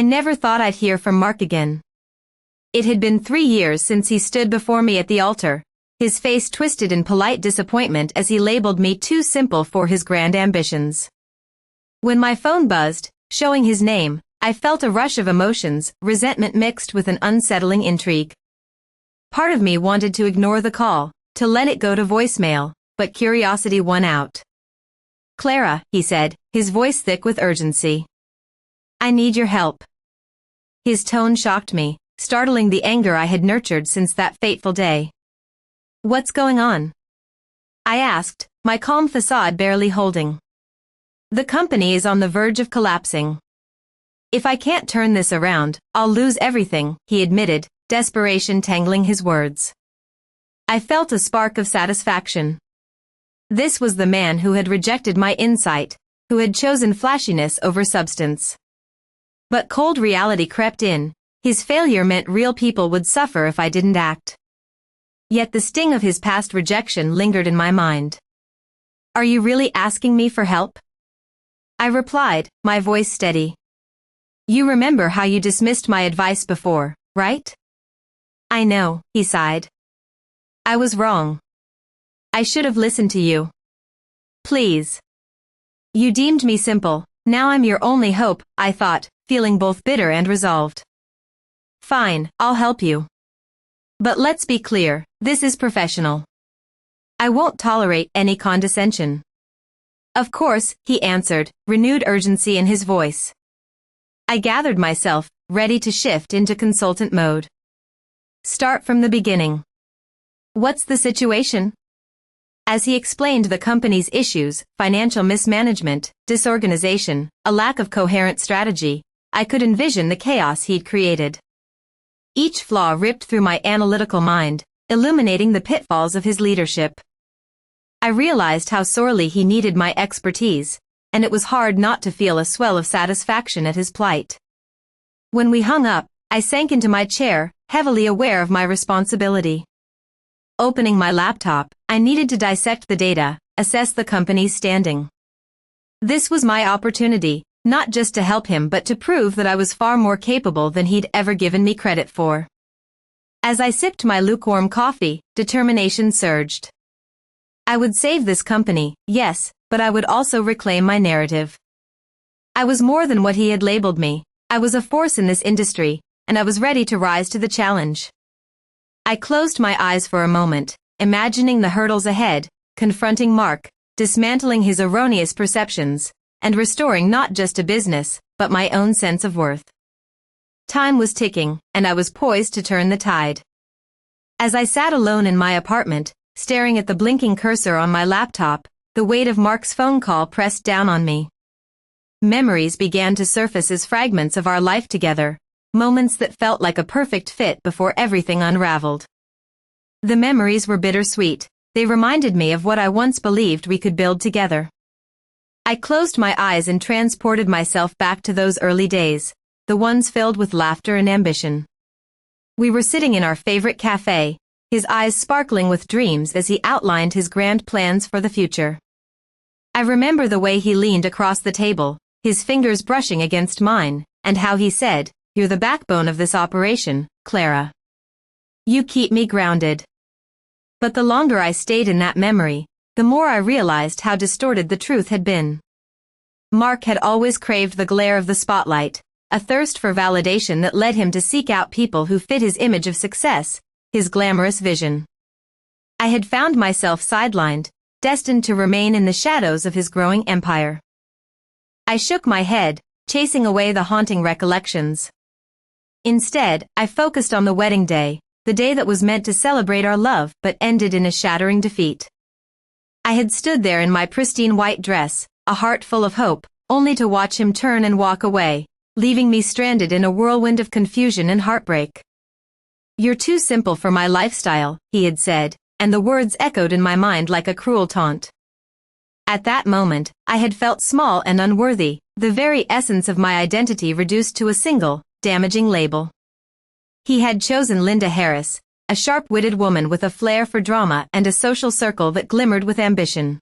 I never thought I'd hear from Mark again. It had been 3 years since he stood before me at the altar, his face twisted in polite disappointment as he labeled me too simple for his grand ambitions. When my phone buzzed, showing his name, I felt a rush of emotions, resentment mixed with an unsettling intrigue. Part of me wanted to ignore the call, to let it go to voicemail, but curiosity won out. "Clara," he said, his voice thick with urgency. "I need your help." His tone shocked me, startling the anger I had nurtured since that fateful day. "What's going on?" I asked, my calm facade barely holding. "The company is on the verge of collapsing. If I can't turn this around, I'll lose everything," he admitted, desperation tangling his words. I felt a spark of satisfaction. This was the man who had rejected my insight, who had chosen flashiness over substance. But cold reality crept in. His failure meant real people would suffer if I didn't act. Yet the sting of his past rejection lingered in my mind. "Are you really asking me for help?" I replied, my voice steady. "You remember how you dismissed my advice before, right?" "I know," he sighed. "I was wrong. I should have listened to you. Please. You deemed me simple, now I'm your only hope," I thought, feeling both bitter and resolved. "Fine, I'll help you. But let's be clear, this is professional. I won't tolerate any condescension." "Of course," he answered, renewed urgency in his voice. I gathered myself, ready to shift into consultant mode. "Start from the beginning. What's the situation?" As he explained the company's issues, financial mismanagement, disorganization, a lack of coherent strategy, I could envision the chaos he'd created. Each flaw ripped through my analytical mind, illuminating the pitfalls of his leadership. I realized how sorely he needed my expertise, and it was hard not to feel a swell of satisfaction at his plight. When we hung up, I sank into my chair, heavily aware of my responsibility. Opening my laptop, I needed to dissect the data, assess the company's standing. This was my opportunity, not just to help him but to prove that I was far more capable than he'd ever given me credit for. As I sipped my lukewarm coffee, determination surged. I would save this company, yes, but I would also reclaim my narrative. I was more than what he had labeled me. I was a force in this industry, and I was ready to rise to the challenge. I closed my eyes for a moment, imagining the hurdles ahead, confronting Mark, dismantling his erroneous perceptions, and restoring not just a business, but my own sense of worth. Time was ticking, and I was poised to turn the tide. As I sat alone in my apartment, staring at the blinking cursor on my laptop, the weight of Mark's phone call pressed down on me. Memories began to surface as fragments of our life together, moments that felt like a perfect fit before everything unraveled. The memories were bittersweet. They reminded me of what I once believed we could build together. I closed my eyes and transported myself back to those early days, the ones filled with laughter and ambition. We were sitting in our favorite cafe, his eyes sparkling with dreams as he outlined his grand plans for the future. I remember the way he leaned across the table, his fingers brushing against mine, and how he said, "You're the backbone of this operation, Clara. You keep me grounded." But the longer I stayed in that memory, the more I realized how distorted the truth had been. Mark had always craved the glare of the spotlight, a thirst for validation that led him to seek out people who fit his image of success, his glamorous vision. I had found myself sidelined, destined to remain in the shadows of his growing empire. I shook my head, chasing away the haunting recollections. Instead, I focused on the wedding day, the day that was meant to celebrate our love but ended in a shattering defeat. I had stood there in my pristine white dress, a heart full of hope, only to watch him turn and walk away, leaving me stranded in a whirlwind of confusion and heartbreak. "You're too simple for my lifestyle," he had said, and the words echoed in my mind like a cruel taunt. At that moment, I had felt small and unworthy, the very essence of my identity reduced to a single, damaging label. He had chosen Linda Harris, a sharp-witted woman with a flair for drama and a social circle that glimmered with ambition.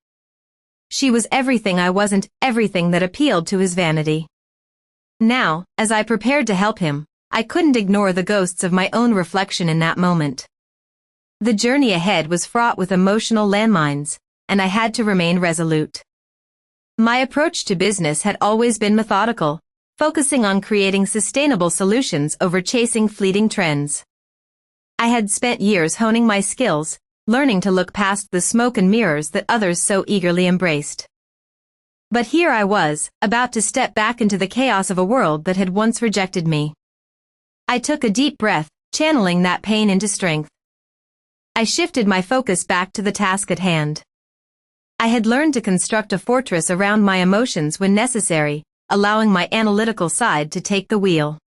She was everything I wasn't, everything that appealed to his vanity. Now, as I prepared to help him, I couldn't ignore the ghosts of my own reflection in that moment. The journey ahead was fraught with emotional landmines, and I had to remain resolute. My approach to business had always been methodical, focusing on creating sustainable solutions over chasing fleeting trends. I had spent years honing my skills, learning to look past the smoke and mirrors that others so eagerly embraced. But here I was, about to step back into the chaos of a world that had once rejected me. I took a deep breath, channeling that pain into strength. I shifted my focus back to the task at hand. I had learned to construct a fortress around my emotions when necessary, allowing my analytical side to take the wheel.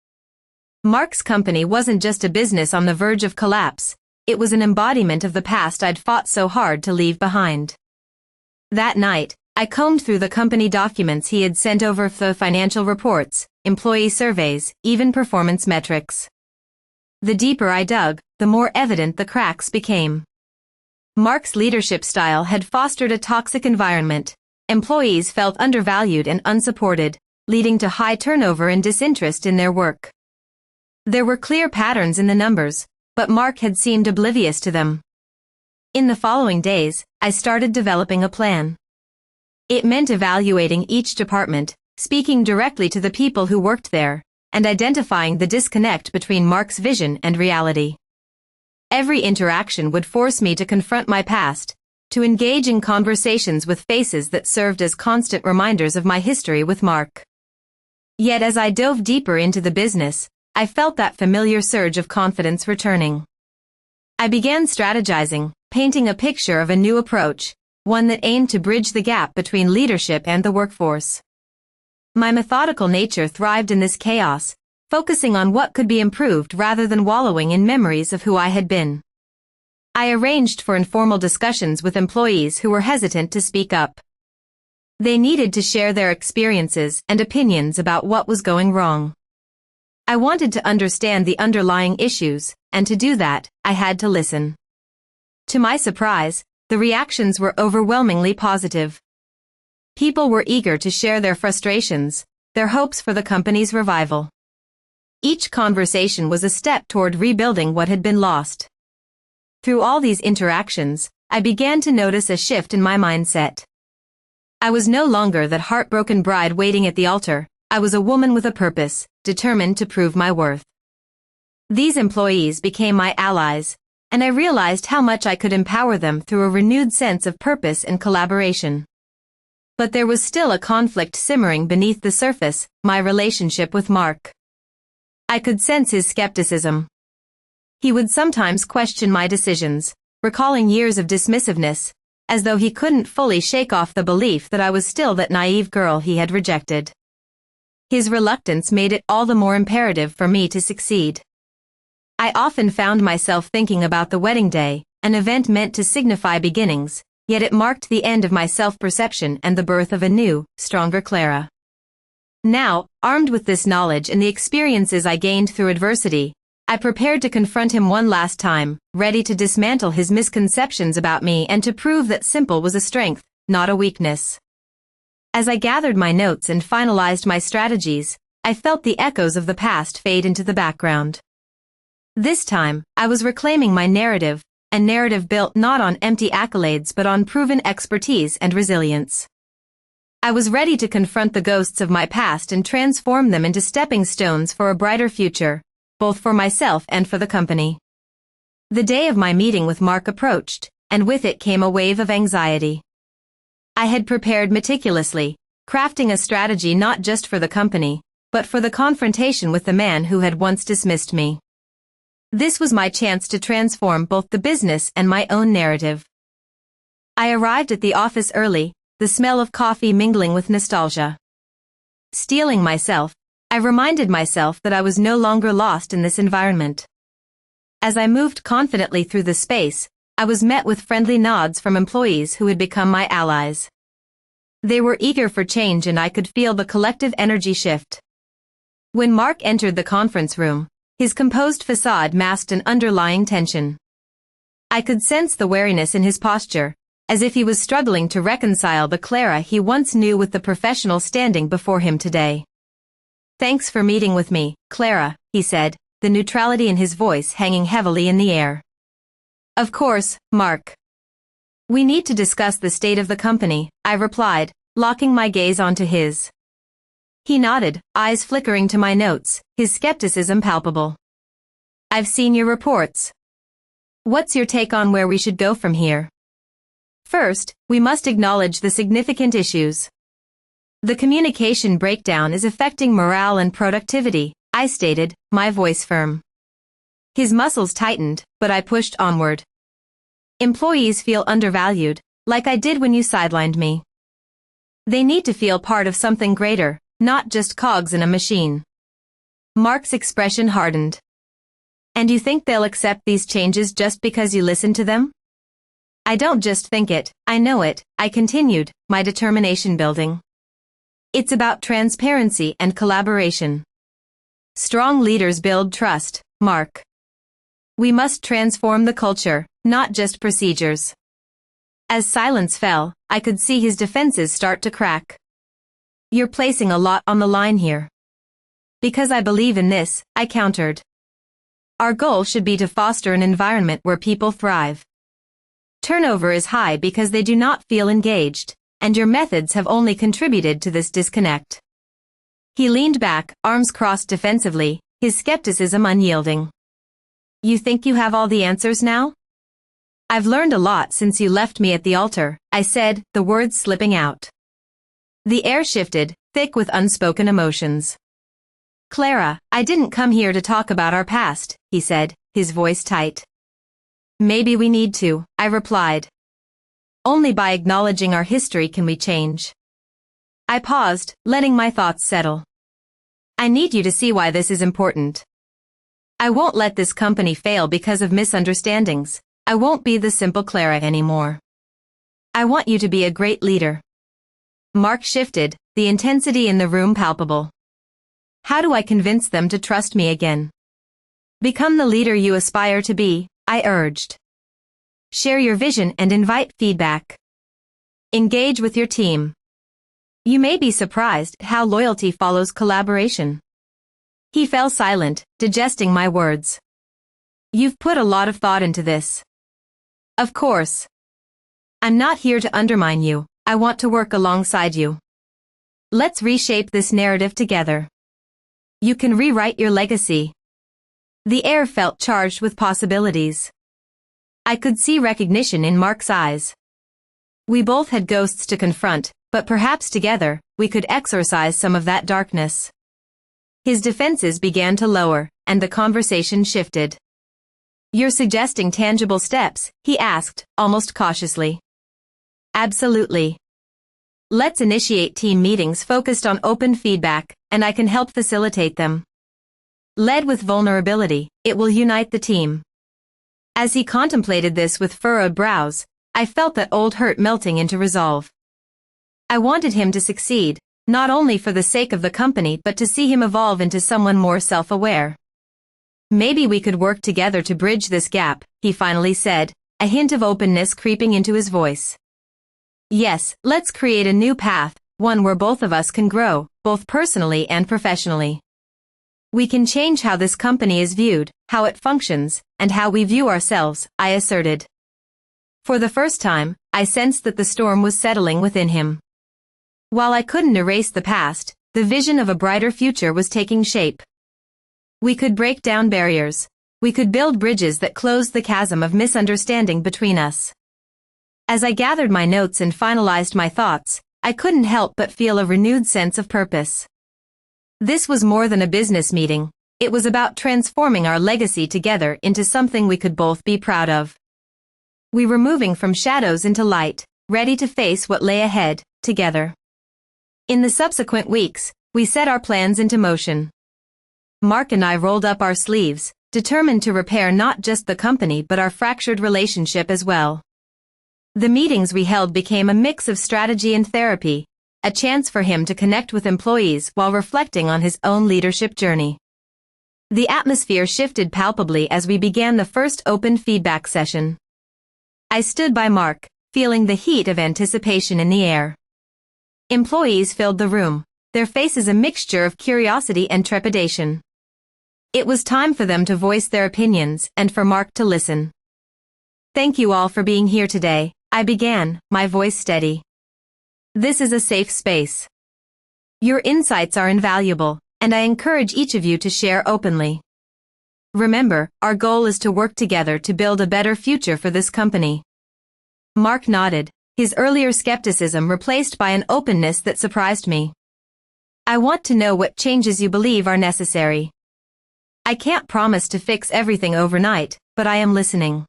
Mark's company wasn't just a business on the verge of collapse, it was an embodiment of the past I'd fought so hard to leave behind. That night, I combed through the company documents he had sent over, the financial reports, employee surveys, even performance metrics. The deeper I dug, the more evident the cracks became. Mark's leadership style had fostered a toxic environment. Employees felt undervalued and unsupported, leading to high turnover and disinterest in their work. There were clear patterns in the numbers, but Mark had seemed oblivious to them. In the following days, I started developing a plan. It meant evaluating each department, speaking directly to the people who worked there, and identifying the disconnect between Mark's vision and reality. Every interaction would force me to confront my past, to engage in conversations with faces that served as constant reminders of my history with Mark. Yet as I dove deeper into the business, I felt that familiar surge of confidence returning. I began strategizing, painting a picture of a new approach, one that aimed to bridge the gap between leadership and the workforce. My methodical nature thrived in this chaos, focusing on what could be improved rather than wallowing in memories of who I had been. I arranged for informal discussions with employees who were hesitant to speak up. They needed to share their experiences and opinions about what was going wrong. I wanted to understand the underlying issues, and to do that, I had to listen. To my surprise, the reactions were overwhelmingly positive. People were eager to share their frustrations, their hopes for the company's revival. Each conversation was a step toward rebuilding what had been lost. Through all these interactions, I began to notice a shift in my mindset. I was no longer that heartbroken bride waiting at the altar. I was a woman with a purpose, determined to prove my worth. These employees became my allies, and I realized how much I could empower them through a renewed sense of purpose and collaboration. But there was still a conflict simmering beneath the surface, my relationship with Mark. I could sense his skepticism. He would sometimes question my decisions, recalling years of dismissiveness, as though he couldn't fully shake off the belief that I was still that naive girl he had rejected. His reluctance made it all the more imperative for me to succeed. I often found myself thinking about the wedding day, an event meant to signify beginnings, yet it marked the end of my self-perception and the birth of a new, stronger Clara. Now, armed with this knowledge and the experiences I gained through adversity, I prepared to confront him one last time, ready to dismantle his misconceptions about me and to prove that simple was a strength, not a weakness. As I gathered my notes and finalized my strategies, I felt the echoes of the past fade into the background. This time, I was reclaiming my narrative, a narrative built not on empty accolades but on proven expertise and resilience. I was ready to confront the ghosts of my past and transform them into stepping stones for a brighter future, both for myself and for the company. The day of my meeting with Mark approached, and with it came a wave of anxiety. I had prepared meticulously, crafting a strategy not just for the company, but for the confrontation with the man who had once dismissed me. This was my chance to transform both the business and my own narrative. I arrived at the office early, the smell of coffee mingling with nostalgia. Steeling myself, I reminded myself that I was no longer lost in this environment. As I moved confidently through the space, I was met with friendly nods from employees who had become my allies. They were eager for change and I could feel the collective energy shift. When Mark entered the conference room, his composed facade masked an underlying tension. I could sense the wariness in his posture, as if he was struggling to reconcile the Clara he once knew with the professional standing before him today. Thanks for meeting with me, Clara, he said, the neutrality in his voice hanging heavily in the air. Of course, Mark. We need to discuss the state of the company, I replied, locking my gaze onto his. He nodded, eyes flickering to my notes, his skepticism palpable. I've seen your reports. What's your take on where we should go from here? First, we must acknowledge the significant issues. The communication breakdown is affecting morale and productivity, I stated, my voice firm. His muscles tightened, but I pushed onward. Employees feel undervalued, like I did when you sidelined me. They need to feel part of something greater, not just cogs in a machine. Mark's expression hardened. And you think they'll accept these changes just because you listen to them? I don't just think it, I know it, I continued, my determination building. It's about transparency and collaboration. Strong leaders build trust, Mark. We must transform the culture, not just procedures. As silence fell, I could see his defenses start to crack. You're placing a lot on the line here. Because I believe in this, I countered. Our goal should be to foster an environment where people thrive. Turnover is high because they do not feel engaged, and your methods have only contributed to this disconnect. He leaned back, arms crossed defensively, his skepticism unyielding. You think you have all the answers now? I've learned a lot since you left me at the altar, I said, the words slipping out. The air shifted, thick with unspoken emotions. Clara, I didn't come here to talk about our past, he said, his voice tight. Maybe we need to, I replied. Only by acknowledging our history can we change. I paused, letting my thoughts settle. I need you to see why this is important. I won't let this company fail because of misunderstandings. I won't be the simple Clara anymore. I want you to be a great leader. Mark shifted, the intensity in the room palpable. How do I convince them to trust me again? Become the leader you aspire to be, I urged. Share your vision and invite feedback. Engage with your team. You may be surprised how loyalty follows collaboration. He fell silent, digesting my words. You've put a lot of thought into this. Of course. I'm not here to undermine you, I want to work alongside you. Let's reshape this narrative together. You can rewrite your legacy. The air felt charged with possibilities. I could see recognition in Mark's eyes. We both had ghosts to confront, but perhaps together, we could exorcise some of that darkness. His defenses began to lower, and the conversation shifted. You're suggesting tangible steps, he asked, almost cautiously. Absolutely. Let's initiate team meetings focused on open feedback, and I can help facilitate them. Led with vulnerability, it will unite the team. As he contemplated this with furrowed brows, I felt that old hurt melting into resolve. I wanted him to succeed, not only for the sake of the company but to see him evolve into someone more self-aware. Maybe we could work together to bridge this gap, he finally said, a hint of openness creeping into his voice. Yes, let's create a new path, one where both of us can grow, both personally and professionally. We can change how this company is viewed, how it functions, and how we view ourselves, I asserted. For the first time, I sensed that the storm was settling within him. While I couldn't erase the past, the vision of a brighter future was taking shape. We could break down barriers. We could build bridges that closed the chasm of misunderstanding between us. As I gathered my notes and finalized my thoughts, I couldn't help but feel a renewed sense of purpose. This was more than a business meeting. It was about transforming our legacy together into something we could both be proud of. We were moving from shadows into light, ready to face what lay ahead, together. In the subsequent weeks, we set our plans into motion. Mark and I rolled up our sleeves, determined to repair not just the company but our fractured relationship as well. The meetings we held became a mix of strategy and therapy, a chance for him to connect with employees while reflecting on his own leadership journey. The atmosphere shifted palpably as we began the first open feedback session. I stood by Mark, feeling the heat of anticipation in the air. Employees filled the room, their faces a mixture of curiosity and trepidation. It was time for them to voice their opinions and for Mark to listen. "Thank you all for being here today," I began, my voice steady. "This is a safe space. Your insights are invaluable, and I encourage each of you to share openly. Remember, our goal is to work together to build a better future for this company." Mark nodded, his earlier skepticism replaced by an openness that surprised me. "I want to know what changes you believe are necessary. I can't promise to fix everything overnight, but I am listening."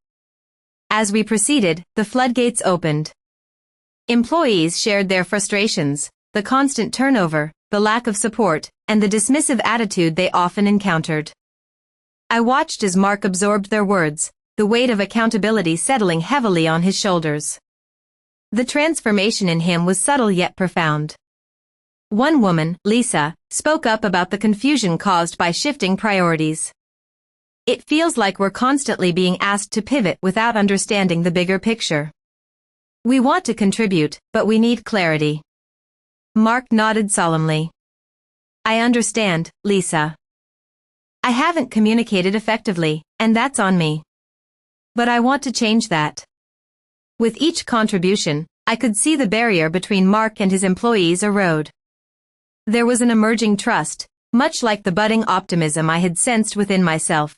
As we proceeded, the floodgates opened. Employees shared their frustrations, the constant turnover, the lack of support, and the dismissive attitude they often encountered. I watched as Mark absorbed their words, the weight of accountability settling heavily on his shoulders. The transformation in him was subtle yet profound. One woman, Lisa, spoke up about the confusion caused by shifting priorities. "It feels like we're constantly being asked to pivot without understanding the bigger picture. We want to contribute, but we need clarity." Mark nodded solemnly. "I understand, Lisa. I haven't communicated effectively, and that's on me. But I want to change that." With each contribution, I could see the barrier between Mark and his employees erode. There was an emerging trust, much like the budding optimism I had sensed within myself.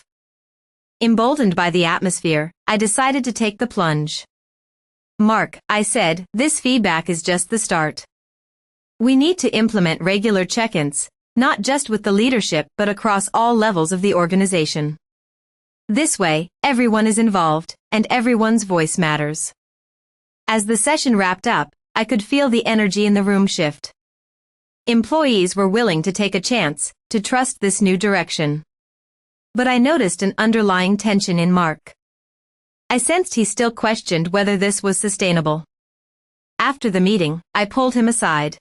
Emboldened by the atmosphere, I decided to take the plunge. "Mark," I said, "this feedback is just the start. We need to implement regular check-ins, not just with the leadership but across all levels of the organization. This way, everyone is involved, and everyone's voice matters." As the session wrapped up, I could feel the energy in the room shift. Employees were willing to take a chance, to trust this new direction. But I noticed an underlying tension in Mark. I sensed he still questioned whether this was sustainable. After the meeting, I pulled him aside.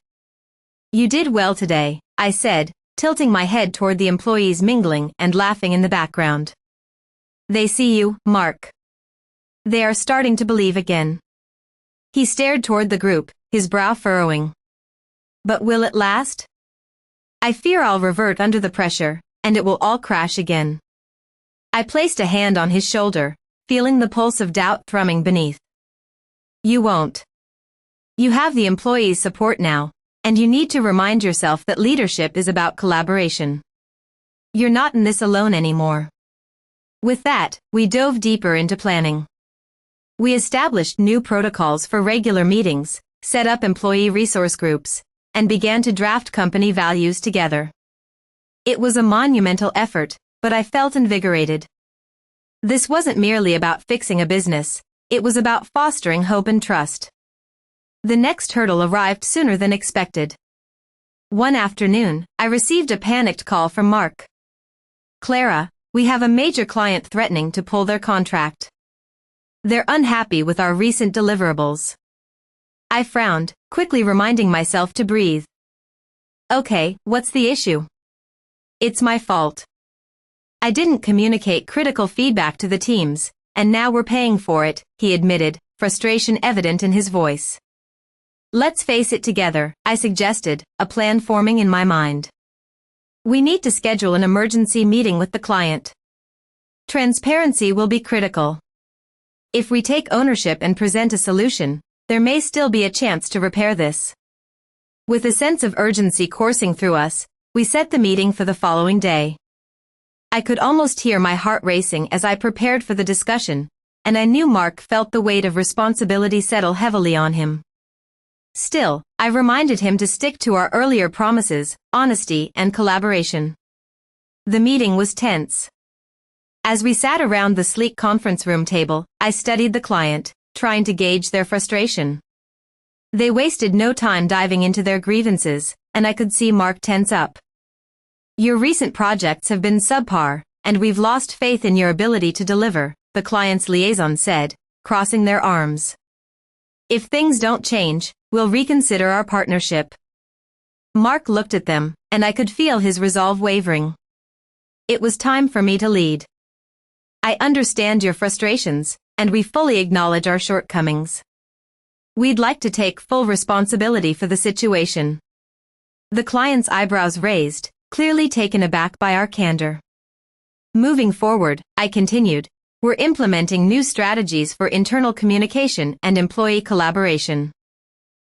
"You did well today," I said, tilting my head toward the employees mingling and laughing in the background. "They see you, Mark. They are starting to believe again." He stared toward the group, his brow furrowing. "But will it last? I fear I'll revert under the pressure, and it will all crash again." I placed a hand on his shoulder, feeling the pulse of doubt thrumming beneath. "You won't. You have the employees' support now, and you need to remind yourself that leadership is about collaboration. You're not in this alone anymore." With that, we dove deeper into planning. We established new protocols for regular meetings, set up employee resource groups, and began to draft company values together. It was a monumental effort, but I felt invigorated. This wasn't merely about fixing a business, it was about fostering hope and trust. The next hurdle arrived sooner than expected. One afternoon, I received a panicked call from Mark. "Clara, we have a major client threatening to pull their contract. They're unhappy with our recent deliverables." I frowned, quickly reminding myself to breathe. "Okay, what's the issue?" "It's my fault. I didn't communicate critical feedback to the teams, and now we're paying for it," he admitted, frustration evident in his voice. "Let's face it together," I suggested, a plan forming in my mind. "We need to schedule an emergency meeting with the client. Transparency will be critical. If we take ownership and present a solution, there may still be a chance to repair this." With a sense of urgency coursing through us, we set the meeting for the following day. I could almost hear my heart racing as I prepared for the discussion, and I knew Mark felt the weight of responsibility settle heavily on him. Still, I reminded him to stick to our earlier promises, honesty and collaboration. The meeting was tense. As we sat around the sleek conference room table, I studied the client, trying to gauge their frustration. They wasted no time diving into their grievances, and I could see Mark tense up. "Your recent projects have been subpar, and we've lost faith in your ability to deliver," the client's liaison said, crossing their arms. "If things don't change, we'll reconsider our partnership." Mark looked at them, and I could feel his resolve wavering. It was time for me to lead. "I understand your frustrations, and we fully acknowledge our shortcomings. We'd like to take full responsibility for the situation. The client's eyebrows raised, clearly taken aback by our candor. Moving forward, I continued, we're implementing new strategies for internal communication and employee collaboration.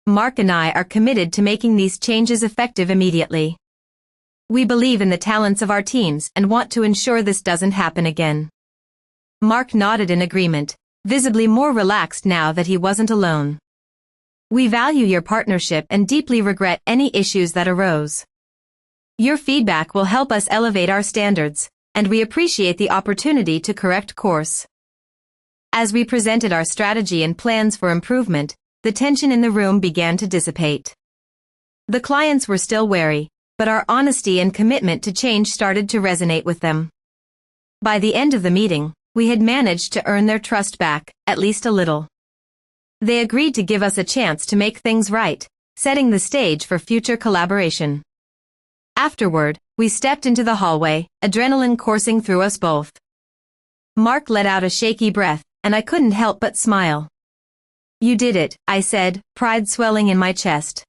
Mark and I are committed to making these changes effective immediately. We believe in the talents of our teams and want to ensure this doesn't happen again. Mark nodded in agreement, visibly more relaxed now that he wasn't alone. We value your partnership and deeply regret any issues that arose. Your feedback will help us elevate our standards, and we appreciate the opportunity to correct course. As we presented our strategy and plans for improvement, the tension in the room began to dissipate. The clients were still wary, but our honesty and commitment to change started to resonate with them. By the end of the meeting, we had managed to earn their trust back, at least a little. They agreed to give us a chance to make things right, setting the stage for future collaboration. Afterward, we stepped into the hallway, adrenaline coursing through us both. Mark let out a shaky breath, and I couldn't help but smile. You did it, I said, pride swelling in my chest.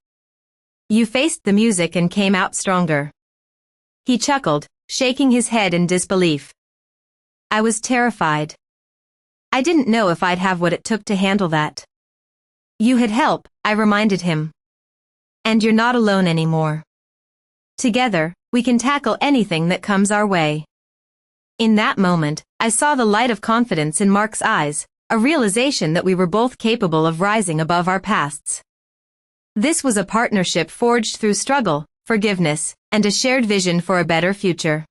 You faced the music and came out stronger. He chuckled, shaking his head in disbelief. I was terrified. I didn't know if I'd have what it took to handle that. You had help, I reminded him. And you're not alone anymore. Together, we can tackle anything that comes our way. In that moment, I saw the light of confidence in Mark's eyes, a realization that we were both capable of rising above our pasts. This was a partnership forged through struggle, forgiveness, and a shared vision for a better future.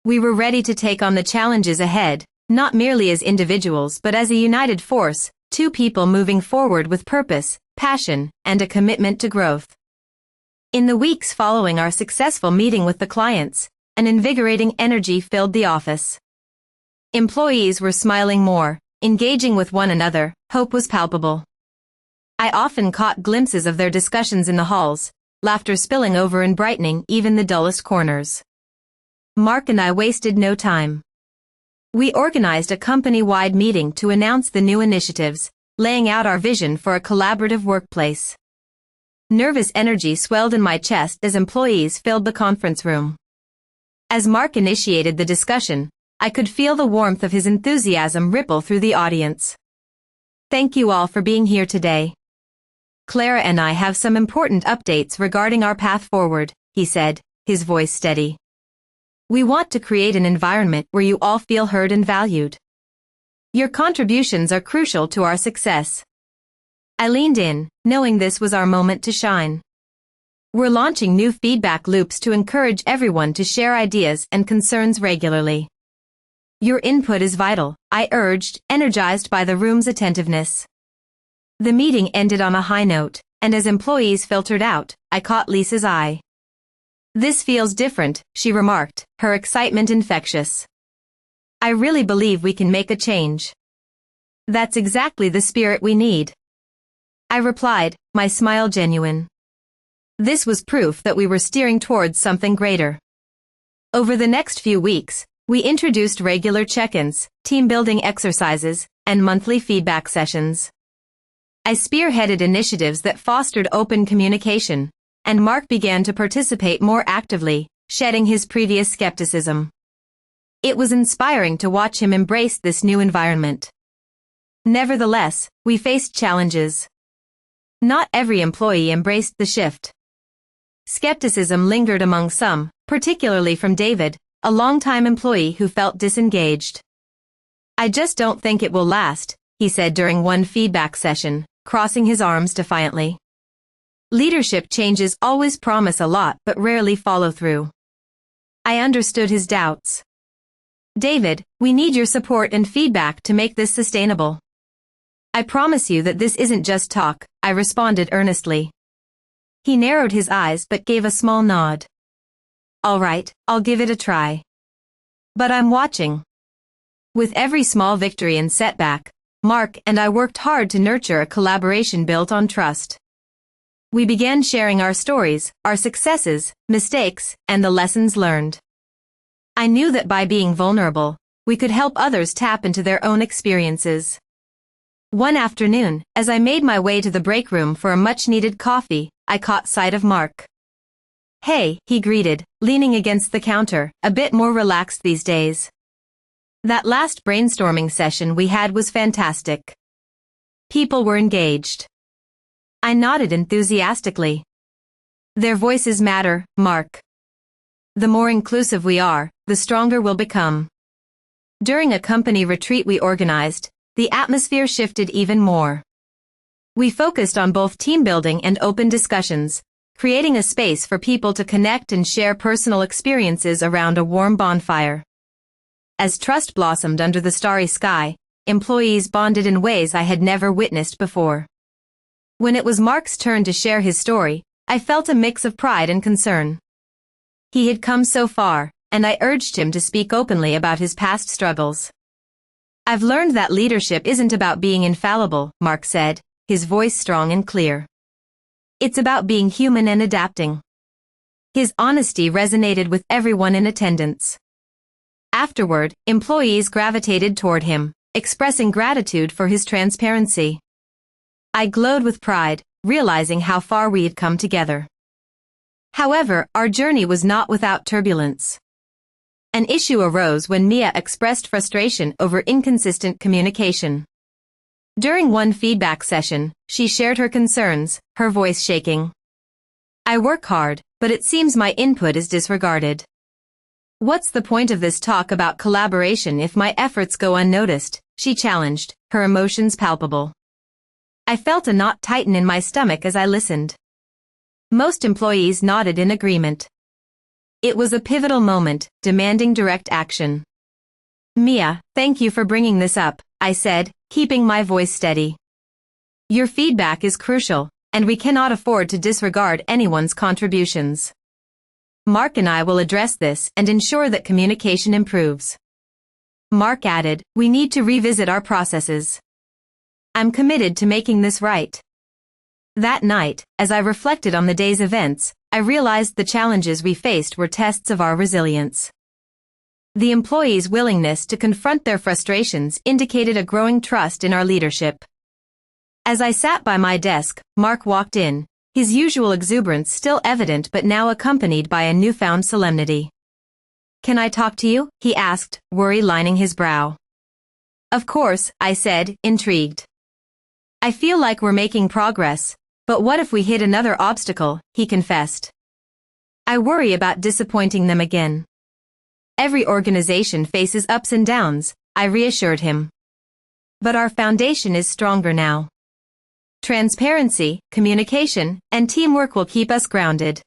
We were ready to take on the challenges ahead, not merely as individuals but as a united force, two people moving forward with purpose, passion, and a commitment to growth. In the weeks following our successful meeting with the clients, an invigorating energy filled the office. Employees were smiling more, engaging with one another, hope was palpable. I often caught glimpses of their discussions in the halls, laughter spilling over and brightening even the dullest corners. Mark and I wasted no time. We organized a company-wide meeting to announce the new initiatives, laying out our vision for a collaborative workplace. Nervous energy swelled in my chest as employees filled the conference room. As Mark initiated the discussion, I could feel the warmth of his enthusiasm ripple through the audience. Thank you all for being here today. Clara and I have some important updates regarding our path forward, he said, his voice steady. We want to create an environment where you all feel heard and valued. Your contributions are crucial to our success. I leaned in, knowing this was our moment to shine. We're launching new feedback loops to encourage everyone to share ideas and concerns regularly. Your input is vital, I urged, energized by the room's attentiveness. The meeting ended on a high note, and as employees filtered out, I caught Lisa's eye. This feels different, she remarked, her excitement infectious. I really believe we can make a change. That's exactly the spirit we need. I replied, my smile genuine. This was proof that we were steering towards something greater. Over the next few weeks, we introduced regular check-ins, team-building exercises, and monthly feedback sessions. I spearheaded initiatives that fostered open communication, and Mark began to participate more actively, shedding his previous skepticism. It was inspiring to watch him embrace this new environment. Nevertheless, we faced challenges. Not every employee embraced the shift. Skepticism lingered among some, particularly from David, a longtime employee who felt disengaged. I just don't think it will last, he said during one feedback session, crossing his arms defiantly. Leadership changes always promise a lot but rarely follow through. I understood his doubts. David, we need your support and feedback to make this sustainable. I promise you that this isn't just talk, I responded earnestly. He narrowed his eyes but gave a small nod. All right, I'll give it a try. But I'm watching. With every small victory and setback, Mark and I worked hard to nurture a collaboration built on trust. We began sharing our stories, our successes, mistakes, and the lessons learned. I knew that by being vulnerable, we could help others tap into their own experiences. One afternoon, as I made my way to the break room for a much-needed coffee, I caught sight of Mark. "Hey," he greeted, leaning against the counter, a bit more relaxed these days. "That last brainstorming session we had was fantastic. People were engaged." I nodded enthusiastically. "Their voices matter, Mark. The more inclusive we are, the stronger we'll become." During a company retreat we organized, the atmosphere shifted even more. We focused on both team building and open discussions, creating a space for people to connect and share personal experiences around a warm bonfire. As trust blossomed under the starry sky, employees bonded in ways I had never witnessed before. When it was Mark's turn to share his story, I felt a mix of pride and concern. He had come so far, and I urged him to speak openly about his past struggles. "I've learned that leadership isn't about being infallible," Mark said, his voice strong and clear. "It's about being human and adapting." His honesty resonated with everyone in attendance. Afterward, employees gravitated toward him, expressing gratitude for his transparency. I glowed with pride, realizing how far we had come together. However, our journey was not without turbulence. An issue arose when Mia expressed frustration over inconsistent communication. During one feedback session, she shared her concerns, her voice shaking. "I work hard, but it seems my input is disregarded. What's the point of this talk about collaboration if my efforts go unnoticed?" she challenged, her emotions palpable. I felt a knot tighten in my stomach as I listened. Most employees nodded in agreement. It was a pivotal moment, demanding direct action. "Mia, thank you for bringing this up," I said, keeping my voice steady. "Your feedback is crucial, and we cannot afford to disregard anyone's contributions. Mark and I will address this and ensure that communication improves." Mark added, "We need to revisit our processes. I'm committed to making this right." That night, as I reflected on the day's events, I realized the challenges we faced were tests of our resilience. The employees' willingness to confront their frustrations indicated a growing trust in our leadership. As I sat by my desk, Mark walked in, his usual exuberance still evident but now accompanied by a newfound solemnity. "Can I talk to you?" he asked, worry lining his brow. "Of course," I said, intrigued. "I feel like we're making progress, but what if we hit another obstacle?" he confessed. "I worry about disappointing them again." "Every organization faces ups and downs," I reassured him. "But our foundation is stronger now. Transparency, communication, and teamwork will keep us grounded.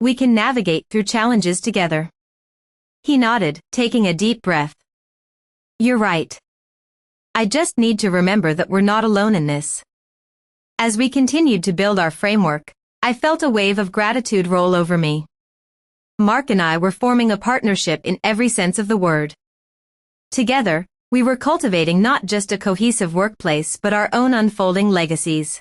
We can navigate through challenges together." He nodded, taking a deep breath. "You're right. I just need to remember that we're not alone in this." As we continued to build our framework, I felt a wave of gratitude roll over me. Mark and I were forming a partnership in every sense of the word. Together, we were cultivating not just a cohesive workplace but our own unfolding legacies.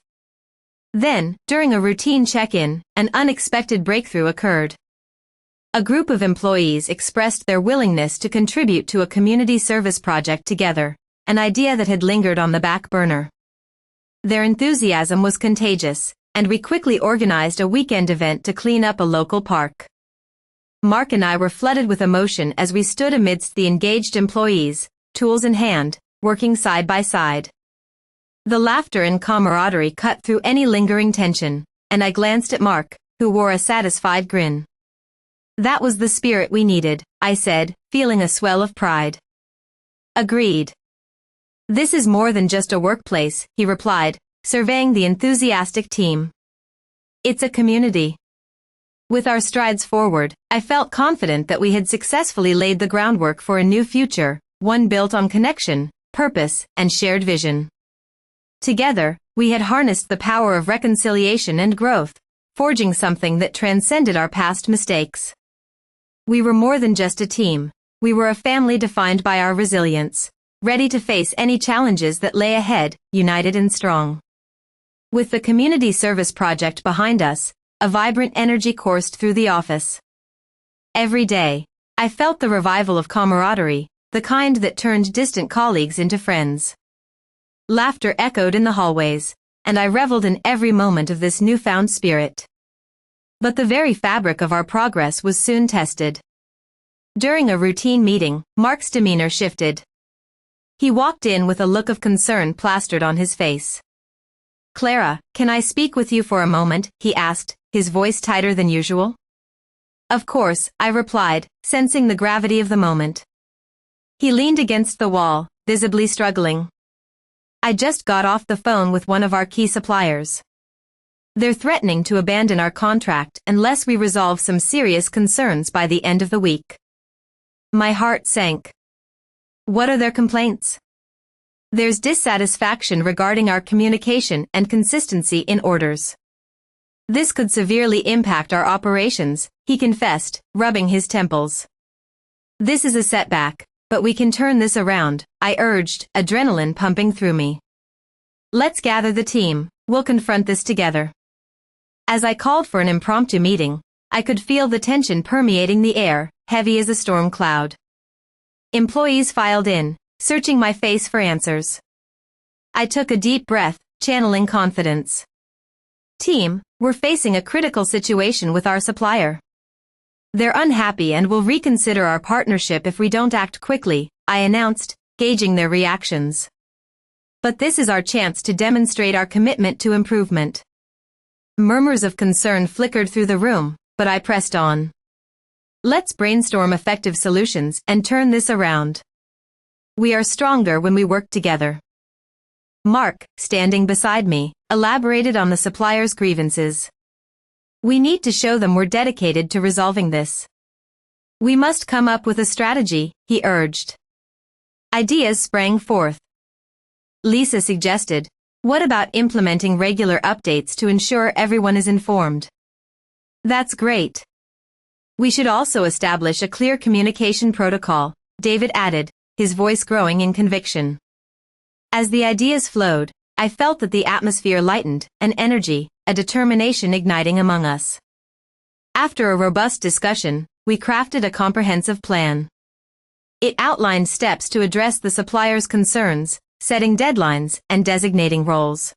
Then, during a routine check-in, an unexpected breakthrough occurred. A group of employees expressed their willingness to contribute to a community service project together, an idea that had lingered on the back burner. Their enthusiasm was contagious, and we quickly organized a weekend event to clean up a local park. Mark and I were flooded with emotion as we stood amidst the engaged employees, tools in hand, working side by side. The laughter and camaraderie cut through any lingering tension, and I glanced at Mark, who wore a satisfied grin. "That was the spirit we needed," I said, feeling a swell of pride. "Agreed. This is more than just a workplace," he replied, surveying the enthusiastic team. "It's a community." With our strides forward, I felt confident that we had successfully laid the groundwork for a new future, one built on connection, purpose, and shared vision. Together, we had harnessed the power of reconciliation and growth, forging something that transcended our past mistakes. We were more than just a team. We were a family defined by our resilience, ready to face any challenges that lay ahead, united and strong. With the community service project behind us, a vibrant energy coursed through the office. Every day, I felt the revival of camaraderie, the kind that turned distant colleagues into friends. Laughter echoed in the hallways, and I reveled in every moment of this newfound spirit. But the very fabric of our progress was soon tested. During a routine meeting, Mark's demeanor shifted. He walked in with a look of concern plastered on his face. "Clara, can I speak with you for a moment?" he asked, his voice tighter than usual. "Of course," I replied, sensing the gravity of the moment. He leaned against the wall, visibly struggling. "I just got off the phone with one of our key suppliers. They're threatening to abandon our contract unless we resolve some serious concerns by the end of the week." My heart sank. "What are their complaints?" "There's dissatisfaction regarding our communication and consistency in orders. This could severely impact our operations," he confessed, rubbing his temples. "This is a setback, but we can turn this around," I urged, adrenaline pumping through me. "Let's gather the team, we'll confront this together." As I called for an impromptu meeting, I could feel the tension permeating the air, heavy as a storm cloud. Employees filed in, searching my face for answers. I took a deep breath, channeling confidence. "Team, we're facing a critical situation with our supplier. They're unhappy and will reconsider our partnership if we don't act quickly," I announced, gauging their reactions. "But this is our chance to demonstrate our commitment to improvement." Murmurs of concern flickered through the room, but I pressed on. "Let's brainstorm effective solutions and turn this around. We are stronger when we work together." Mark, standing beside me, elaborated on the supplier's grievances. "We need to show them we're dedicated to resolving this. We must come up with a strategy," he urged. Ideas sprang forth. Lisa suggested, "What about implementing regular updates to ensure everyone is informed?" "That's great. We should also establish a clear communication protocol," David added, his voice growing in conviction. As the ideas flowed, I felt that the atmosphere lightened, an energy, a determination igniting among us. After a robust discussion, we crafted a comprehensive plan. It outlined steps to address the supplier's concerns, setting deadlines, and designating roles.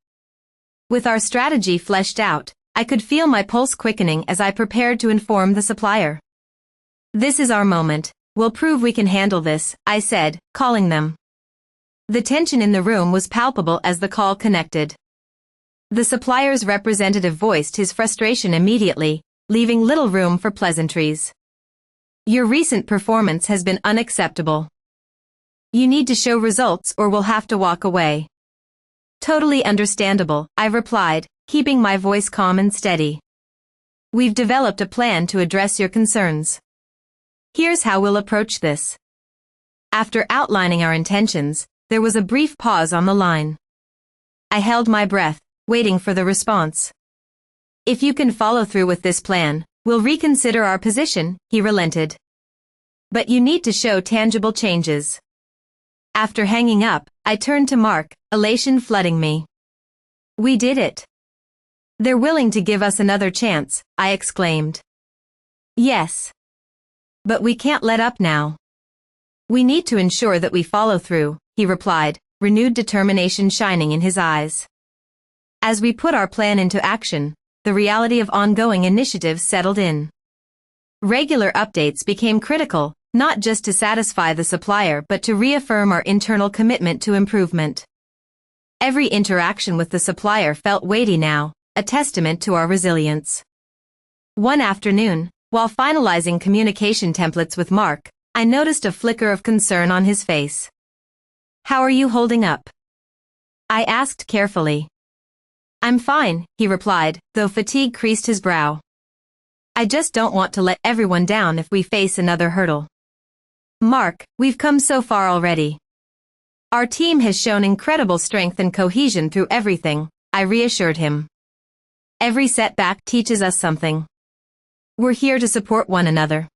With our strategy fleshed out, I could feel my pulse quickening as I prepared to inform the supplier. "This is our moment. We'll prove we can handle this," I said, calling them. The tension in the room was palpable as the call connected. The supplier's representative voiced his frustration immediately, leaving little room for pleasantries. "Your recent performance has been unacceptable. You need to show results or we'll have to walk away." "Totally understandable," I replied, keeping my voice calm and steady. "We've developed a plan to address your concerns. Here's how we'll approach this." After outlining our intentions, there was a brief pause on the line. I held my breath, waiting for the response. "If you can follow through with this plan, we'll reconsider our position," he relented. "But you need to show tangible changes." After hanging up, I turned to Mark, elation flooding me. "We did it. They're willing to give us another chance," I exclaimed. "Yes. But we can't let up now. We need to ensure that we follow through," he replied, renewed determination shining in his eyes. As we put our plan into action, the reality of ongoing initiatives settled in. Regular updates became critical, not just to satisfy the supplier but to reaffirm our internal commitment to improvement. Every interaction with the supplier felt weighty now, a testament to our resilience. One afternoon, while finalizing communication templates with Mark, I noticed a flicker of concern on his face. "How are you holding up?" I asked carefully. "I'm fine," he replied, though fatigue creased his brow. "I just don't want to let everyone down if we face another hurdle." "Mark, we've come so far already. Our team has shown incredible strength and cohesion through everything," I reassured him. "Every setback teaches us something. We're here to support one another."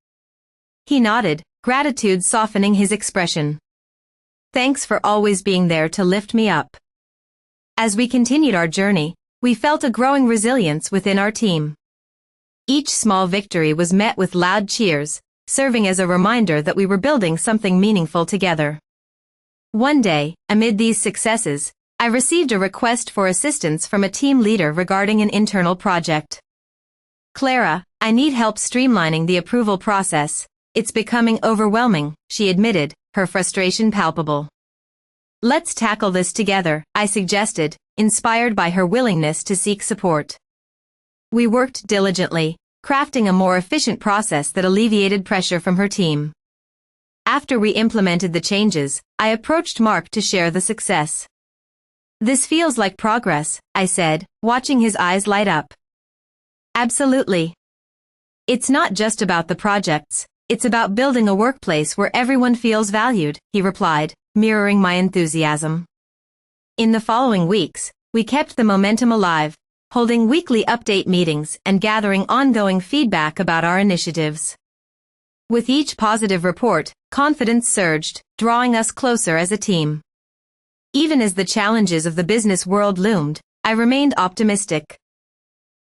He nodded, gratitude softening his expression. "Thanks for always being there to lift me up." As we continued our journey, we felt a growing resilience within our team. Each small victory was met with loud cheers, serving as a reminder that we were building something meaningful together. One day, amid these successes, I received a request for assistance from a team leader regarding an internal project. Clara, I need help streamlining the approval process. It's becoming overwhelming, she admitted, her frustration palpable. Let's tackle this together, I suggested, inspired by her willingness to seek support. We worked diligently, crafting a more efficient process that alleviated pressure from her team. After we implemented the changes, I approached Mark to share the success. This feels like progress, I said, watching his eyes light up. Absolutely. It's not just about the projects, it's about building a workplace where everyone feels valued, he replied, mirroring my enthusiasm. In the following weeks, we kept the momentum alive, holding weekly update meetings and gathering ongoing feedback about our initiatives. With each positive report, confidence surged, drawing us closer as a team. Even as the challenges of the business world loomed, I remained optimistic.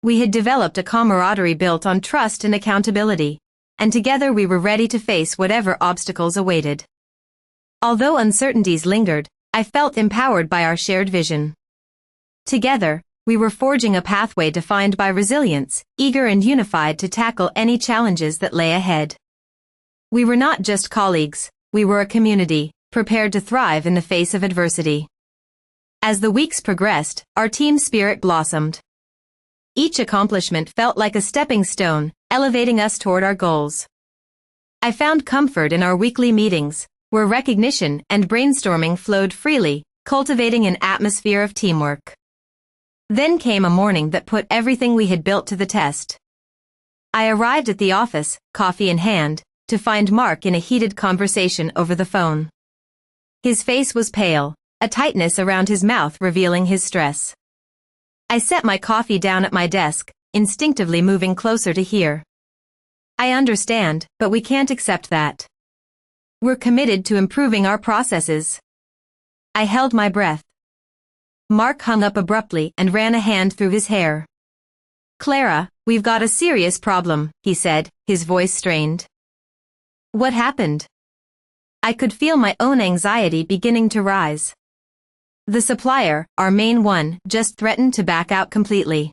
We had developed a camaraderie built on trust and accountability, and together we were ready to face whatever obstacles awaited. Although uncertainties lingered, I felt empowered by our shared vision. Together, we were forging a pathway defined by resilience, eager and unified to tackle any challenges that lay ahead. We were not just colleagues, we were a community, prepared to thrive in the face of adversity. As the weeks progressed, our team spirit blossomed. Each accomplishment felt like a stepping stone, elevating us toward our goals. I found comfort in our weekly meetings, where recognition and brainstorming flowed freely, cultivating an atmosphere of teamwork. Then came a morning that put everything we had built to the test. I arrived at the office, coffee in hand, to find Mark in a heated conversation over the phone. His face was pale, a tightness around his mouth revealing his stress. I set my coffee down at my desk, instinctively moving closer to hear. I understand, but we can't accept that. We're committed to improving our processes. I held my breath. Mark hung up abruptly and ran a hand through his hair. Clara, we've got a serious problem, he said, his voice strained. What happened? I could feel my own anxiety beginning to rise. The supplier, our main one, just threatened to back out completely.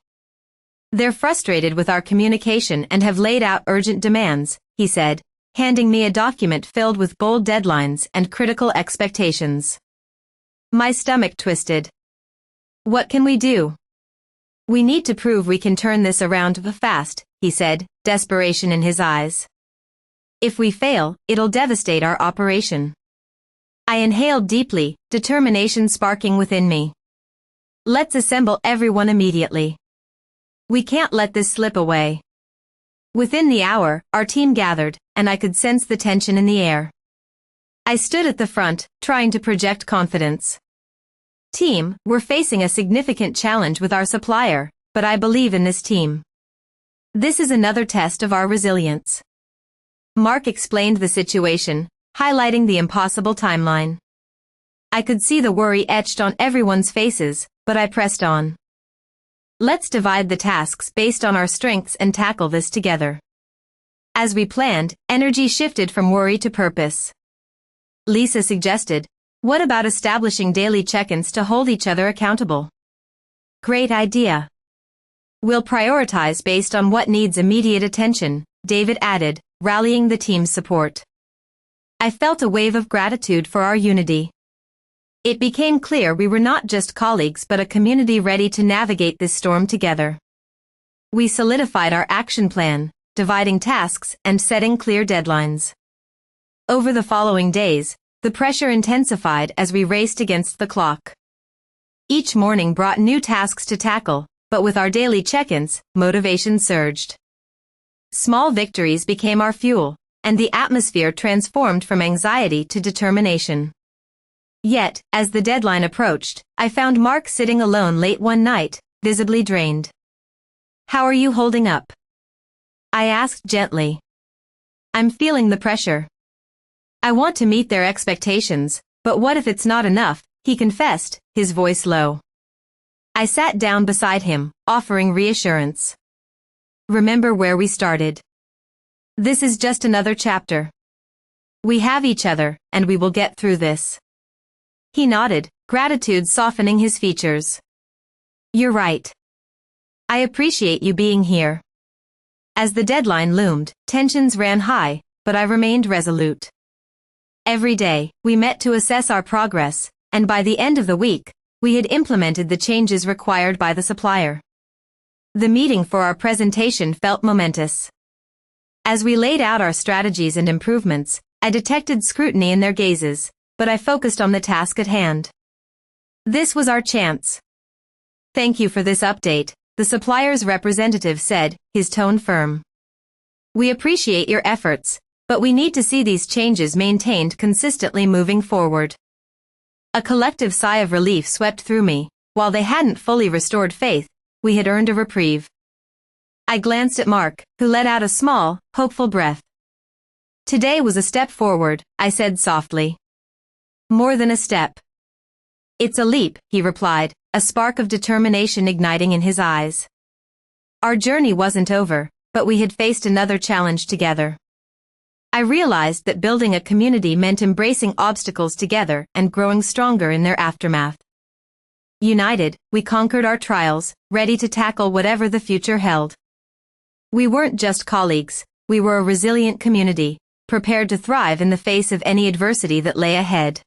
They're frustrated with our communication and have laid out urgent demands, he said, handing me a document filled with bold deadlines and critical expectations. My stomach twisted. What can we do? We need to prove we can turn this around fast, he said, desperation in his eyes. If we fail, it'll devastate our operation. I inhaled deeply, determination sparking within me. Let's assemble everyone immediately. We can't let this slip away. Within the hour, our team gathered, and I could sense the tension in the air. I stood at the front, trying to project confidence. Team, we're facing a significant challenge with our supplier, but I believe in this team. This is another test of our resilience. Mark explained the situation, highlighting the impossible timeline. I could see the worry etched on everyone's faces, but I pressed on. Let's divide the tasks based on our strengths and tackle this together. As we planned, energy shifted from worry to purpose. Lisa suggested, what about establishing daily check-ins to hold each other accountable? Great idea. We'll prioritize based on what needs immediate attention, David added, rallying the team's support. I felt a wave of gratitude for our unity. It became clear we were not just colleagues but a community ready to navigate this storm together. We solidified our action plan, dividing tasks and setting clear deadlines. Over the following days, the pressure intensified as we raced against the clock. Each morning brought new tasks to tackle, but with our daily check-ins, motivation surged. Small victories became our fuel, and the atmosphere transformed from anxiety to determination. Yet, as the deadline approached, I found Mark sitting alone late one night, visibly drained. How are you holding up? I asked gently. I'm feeling the pressure. I want to meet their expectations, but what if it's not enough, he confessed, his voice low. I sat down beside him, offering reassurance. Remember where we started. This is just another chapter. We have each other, and we will get through this. He nodded, gratitude softening his features. You're right. I appreciate you being here. As the deadline loomed, tensions ran high, but I remained resolute. Every day, we met to assess our progress, and by the end of the week, we had implemented the changes required by the supplier. The meeting for our presentation felt momentous. As we laid out our strategies and improvements, I detected scrutiny in their gazes, but I focused on the task at hand. This was our chance. "Thank you for this update," the supplier's representative said, his tone firm. "We appreciate your efforts, but we need to see these changes maintained consistently moving forward." A collective sigh of relief swept through me. While they hadn't fully restored faith, we had earned a reprieve. I glanced at Mark, who let out a small, hopeful breath. "Today was a step forward," I said softly. "More than a step. It's a leap," he replied, a spark of determination igniting in his eyes. Our journey wasn't over, but we had faced another challenge together. I realized that building a community meant embracing obstacles together and growing stronger in their aftermath. United, we conquered our trials, ready to tackle whatever the future held. We weren't just colleagues, we were a resilient community, prepared to thrive in the face of any adversity that lay ahead.